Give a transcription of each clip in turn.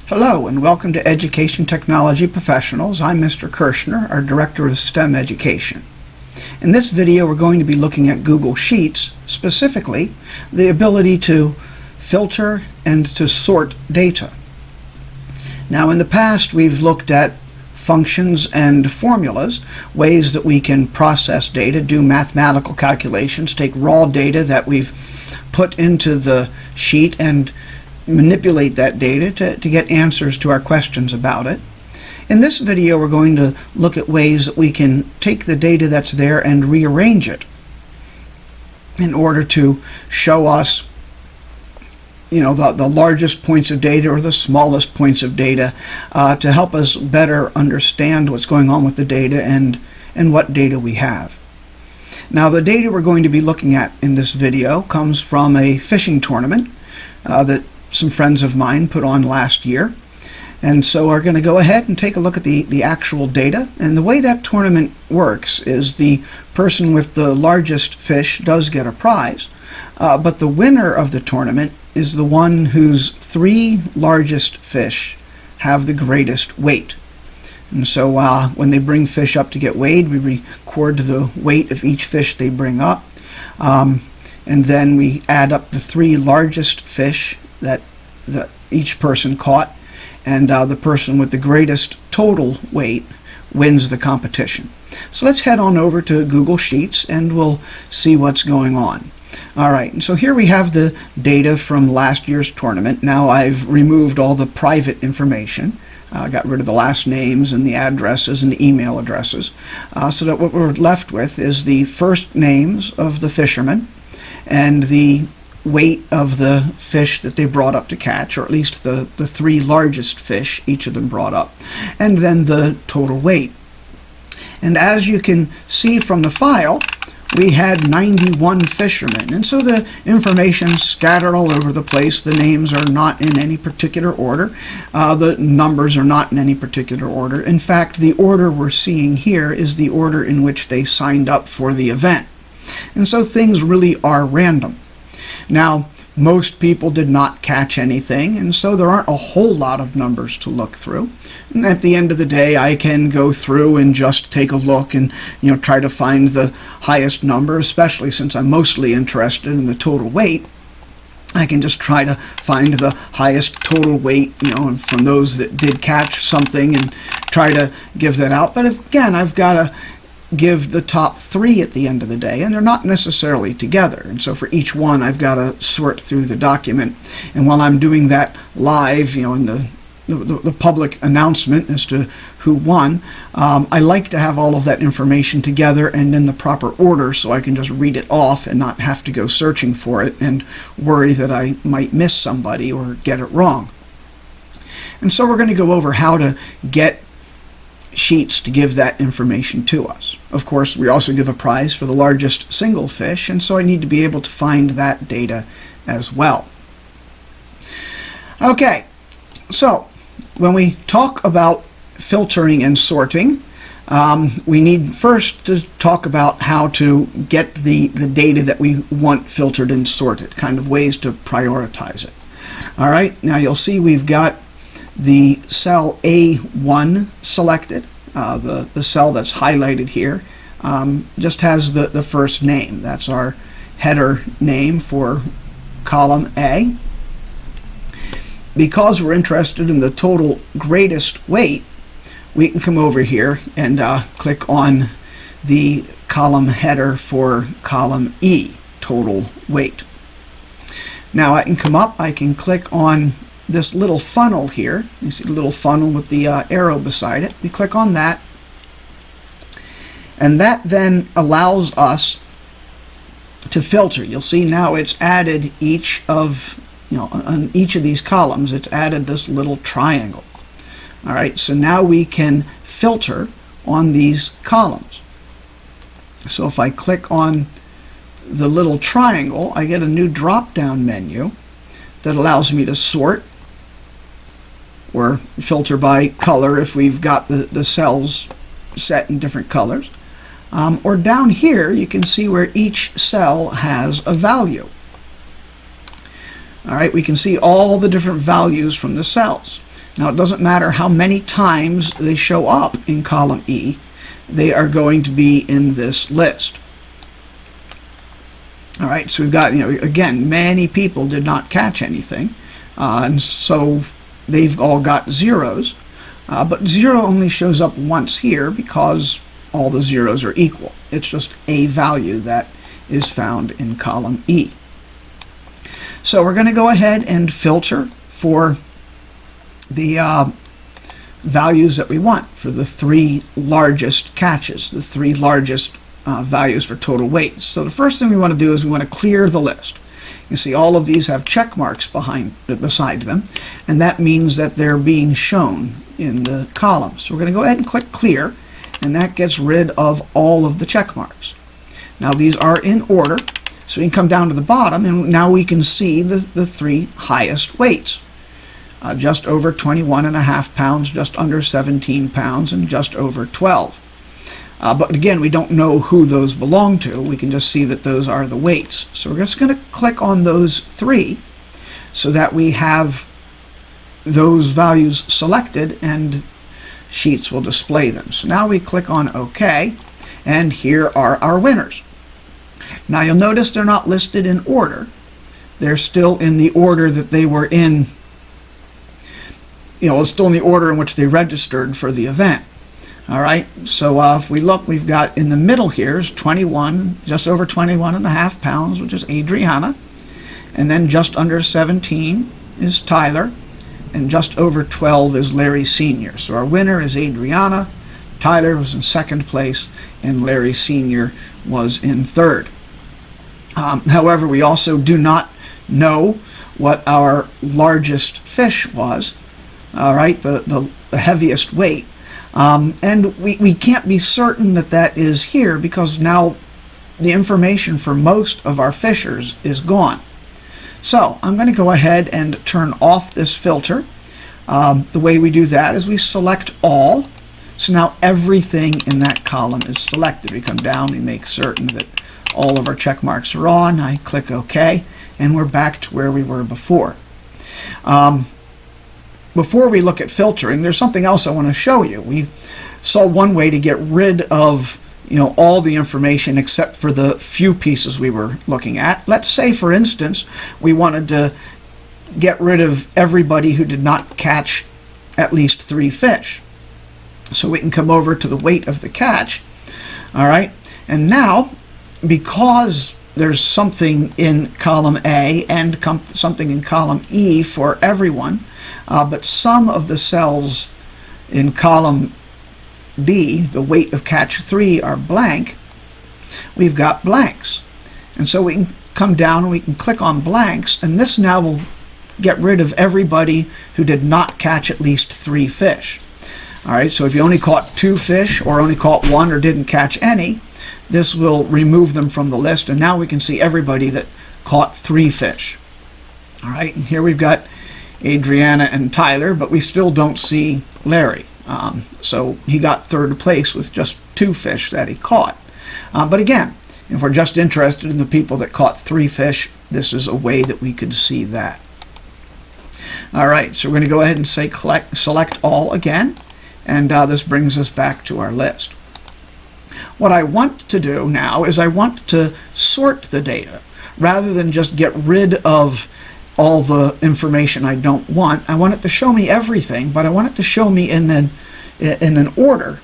Hello and welcome to Education Technology Professionals. I'm Mr. Kirshner, our Director of STEM Education. In this video we're going to be looking at Google Sheets, specifically the ability to filter and to sort data. Now in the past we've looked at functions and formulas, ways that we can process data, do mathematical calculations, take raw data that we've put into the sheet and manipulate that data to get answers to our questions about it. In this video we're going to look at ways that we can take the data that's there and rearrange it in order to show us the largest points of data or the smallest points of data to help us better understand what's going on with the data and what data we have. Now the data we're going to be looking at in this video comes from a fishing tournament that some friends of mine put on last year, and so we're going to go ahead and take a look at the actual data. And the way that tournament works is the person with the largest fish does get a prize, but the winner of the tournament is the one whose 3 largest fish have the greatest weight. And so when they bring fish up to get weighed, we record the weight of each fish they bring up, and then we add up the 3 largest fish that each person caught, and the person with the greatest total weight wins the competition. So let's head on over to Google Sheets and we'll see what's going on. Alright, and so here we have the data from last year's tournament. Now I've removed all the private information. Got rid of the last names and the addresses and the email addresses, so that what we're left with is the first names of the fishermen and the weight of the fish that they brought up to catch, or at least the 3 largest fish each of them brought up, and then the total weight. And as you can see from the file, we had 91 fishermen, and so the information scattered all over the place. The names are not in any particular order. The numbers are not in any particular order. In fact, the order we're seeing here is the order in which they signed up for the event. And so things really are random. Now, most people did not catch anything, and so there aren't a whole lot of numbers to look through. And at the end of the day, I can go through and just take a look and try to find the highest number, especially since I'm mostly interested in the total weight. I can just try to find the highest total weight, from those that did catch something and try to give that out. But again, I've got to give the top 3 at the end of the day, and they're not necessarily together, and so for each one I've got to sort through the document. And while I'm doing that live, in the public announcement as to who won, I like to have all of that information together and in the proper order so I can just read it off and not have to go searching for it and worry that I might miss somebody or get it wrong. And so we're going to go over how to get Sheets to give that information to us. Of course, we also give a prize for the largest single fish, and so I need to be able to find that data as well. Okay, so when we talk about filtering and sorting, we need first to talk about how to get the data that we want filtered and sorted, kind of ways to prioritize it. All right, now you'll see we've got the cell A1 selected. The cell that's highlighted here just has the first name. That's our header name for column A. Because we're interested in the total greatest weight, we can come over here and click on the column header for column E, total weight. Now I can come up, I can click on this little funnel here. You see the little funnel with the arrow beside it. We click on that, and that then allows us to filter. You'll see now it's added each of, on each of these columns, it's added this little triangle. All right, so now we can filter on these columns. So if I click on the little triangle, I get a new drop-down menu that allows me to sort or filter by color if we've got the cells set in different colors. Or down here you can see where each cell has a value. All right, we can see all the different values from the cells. Now, it doesn't matter how many times they show up in column E, they are going to be in this list. All right, so we've got, again, many people did not catch anything, and so they've all got zeros, but 0 only shows up once here because all the zeros are equal. It's just a value that is found in column E. So we're going to go ahead and filter for the values that we want for the 3 largest catches, the 3 largest values for total weight. So the first thing we want to do is we want to clear the list. You see all of these have check marks beside them, and that means that they're being shown in the columns. So we're going to go ahead and click clear, and that gets rid of all of the check marks. Now these are in order, so we can come down to the bottom, and now we can see the 3 highest weights. Just over 21.5 pounds, just under 17 pounds, and just over 12. But again, we don't know who those belong to. We can just see that those are the weights. So we're just going to click on those 3 so that we have those values selected and Sheets will display them. So now we click on OK, and here are our winners. Now you'll notice they're not listed in order. They're still in the order that they were in. It's still in the order in which they registered for the event. All right, so if we look, we've got in the middle here is 21, just over 21.5 pounds, which is Adriana, and then just under 17 is Tyler, and just over 12 is Larry Sr. So our winner is Adriana, Tyler was in second place, and Larry Sr. was in third. However, we also do not know what our largest fish was. All right, the heaviest weight, and we can't be certain that that is here because now the information for most of our fishers is gone. So I'm going to go ahead and turn off this filter. The way we do that is we select all, so now everything in that column is selected. We come down, we make certain that all of our check marks are on, I click OK, and we're back to where we were before. Before we look at filtering, there's something else I want to show you. We saw one way to get rid of all the information except for the few pieces we were looking at. Let's say, for instance, we wanted to get rid of everybody who did not catch at least 3 fish. So we can come over to the weight of the catch. All right, and now because there's something in column A and something in column E for everyone, but some of the cells in column B, the weight of catch 3, are blank, we've got blanks. And so we can come down and we can click on blanks, and this now will get rid of everybody who did not catch at least 3 fish. All right, so if you only caught 2 fish or only caught 1 or didn't catch any, this will remove them from the list, and now we can see everybody that caught 3 fish. All right, and here we've got Adriana and Tyler, but we still don't see Larry. So he got third place with just 2 fish that he caught. But again, if we're just interested in the people that caught 3 fish, this is a way that we could see that. All right, so we're going to go ahead and say select all again, and this brings us back to our list. What I want to do now is I want to sort the data. Rather than just get rid of all the information I don't want, I want it to show me everything, but I want it to show me in an order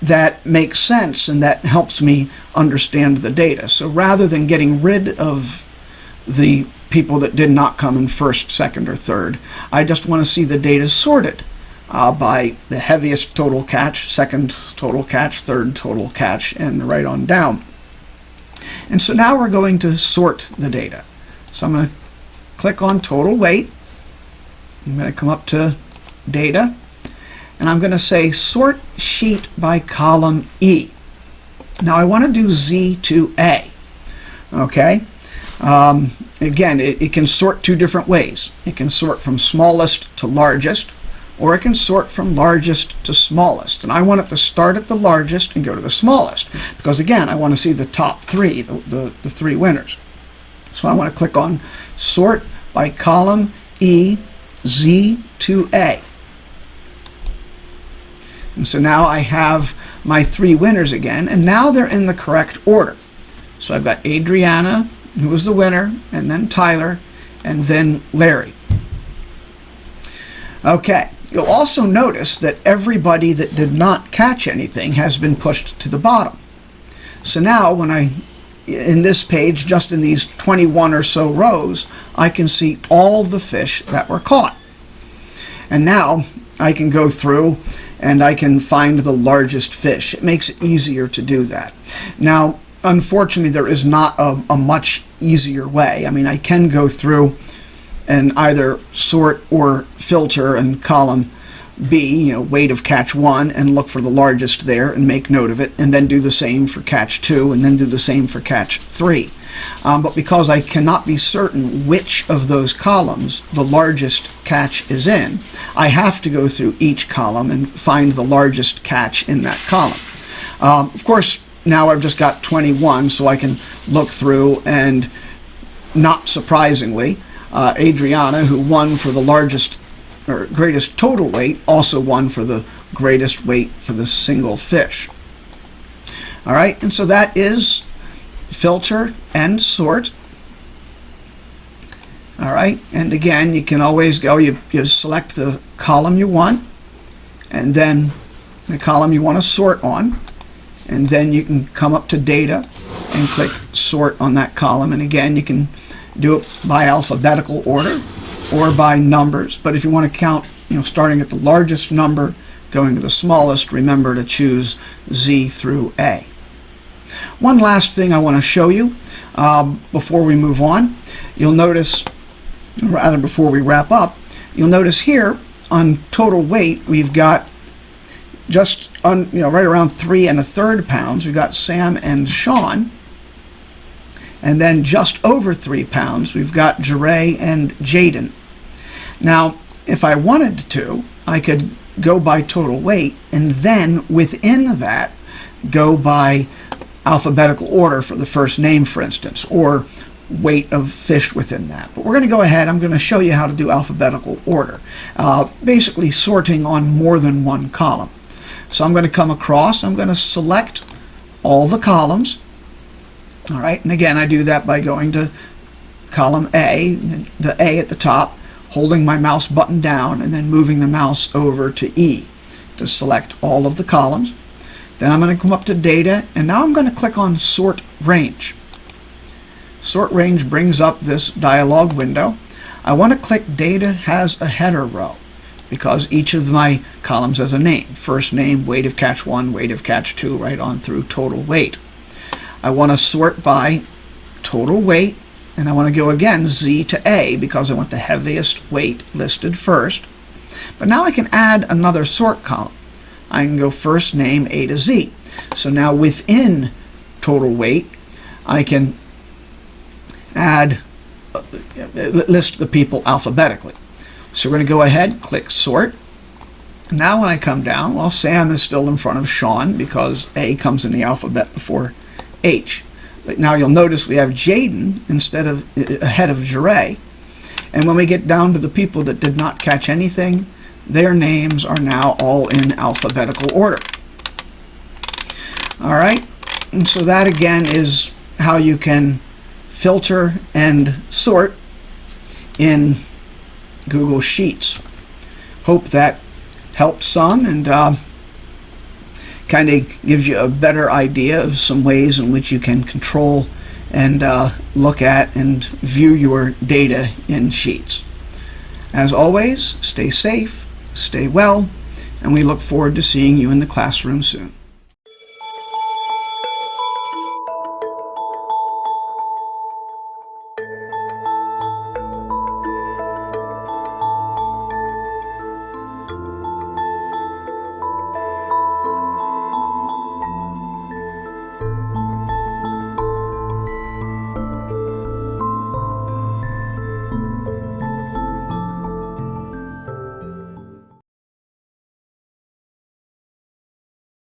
that makes sense and that helps me understand the data. So rather than getting rid of the people that did not come in first, second, or third, I just want to see the data sorted by the heaviest total catch, second total catch, third total catch, and right on down. And so now we're going to sort the data. So I'm going to click on total weight. I'm going to come up to data, and I'm going to say sort sheet by column E. Now I want to do Z to A. Okay. Again, it can sort 2 different ways. It can sort from smallest to largest, or it can sort from largest to smallest. And I want it to start at the largest and go to the smallest, because again, I want to see the top 3, the 3 winners. So I want to click on sort by column E, Z to A. And so now I have my 3 winners again, and now they're in the correct order. So I've got Adriana, who was the winner, and then Tyler, and then Larry. Okay, you'll also notice that everybody that did not catch anything has been pushed to the bottom. So now when in this page, just in these 21 or so rows, I can see all the fish that were caught. And now I can go through and I can find the largest fish. It makes it easier to do that. Now, unfortunately, there is not a much easier way. I mean, I can go through and either sort or filter in column B, weight of catch 1, and look for the largest there and make note of it, and then do the same for catch 2, and then do the same for catch 3. But because I cannot be certain which of those columns the largest catch is in, I have to go through each column and find the largest catch in that column. Of course, now I've just got 21, so I can look through, and not surprisingly, Adriana, who won for the largest or greatest total weight, also won for the greatest weight for the single fish. All right, and so that is filter and sort. All right, and again, you can always go, you select the column you want, and then the column you want to sort on, and then you can come up to data and click sort on that column, and again, you can do it by alphabetical order or by numbers, but if you want to count, starting at the largest number, going to the smallest, remember to choose Z through A. One last thing I want to show you before we move on. You'll notice, rather before we wrap up, you'll notice here on total weight we've got just on right around 3 1/3 pounds. We've got Sam and Sean. And then just over 3 pounds, we've got Jeray and Jaden. Now, if I wanted to, I could go by total weight, and then within that, go by alphabetical order for the first name, for instance, or weight of fish within that. But we're going to go ahead, I'm going to show you how to do alphabetical order, basically sorting on more than one column. So I'm going to come across, I'm going to select all the columns. All right, and again, I do that by going to column A, the A at the top, holding my mouse button down, and then moving the mouse over to E to select all of the columns. Then I'm going to come up to data, and now I'm going to click on sort range. Sort range brings up this dialog window. I want to click data has a header row, because each of my columns has a name. First name, weight of catch 1, weight of catch 2, right on through total weight. I want to sort by total weight, and I want to go again Z to A because I want the heaviest weight listed first. But now I can add another sort column. I can go first name A to Z. So now within total weight, I can add, list the people alphabetically. So we're going to go ahead, click sort. Now when I come down, well, Sam is still in front of Sean because A comes in the alphabet before H. But now you'll notice we have Jaden instead of ahead of Jeray. And when we get down to the people that did not catch anything, their names are now all in alphabetical order. All right, and so that again is how you can filter and sort in Google Sheets. Hope that helped some and kind of gives you a better idea of some ways in which you can control and look at and view your data in Sheets. As always, stay safe, stay well, and we look forward to seeing you in the classroom soon.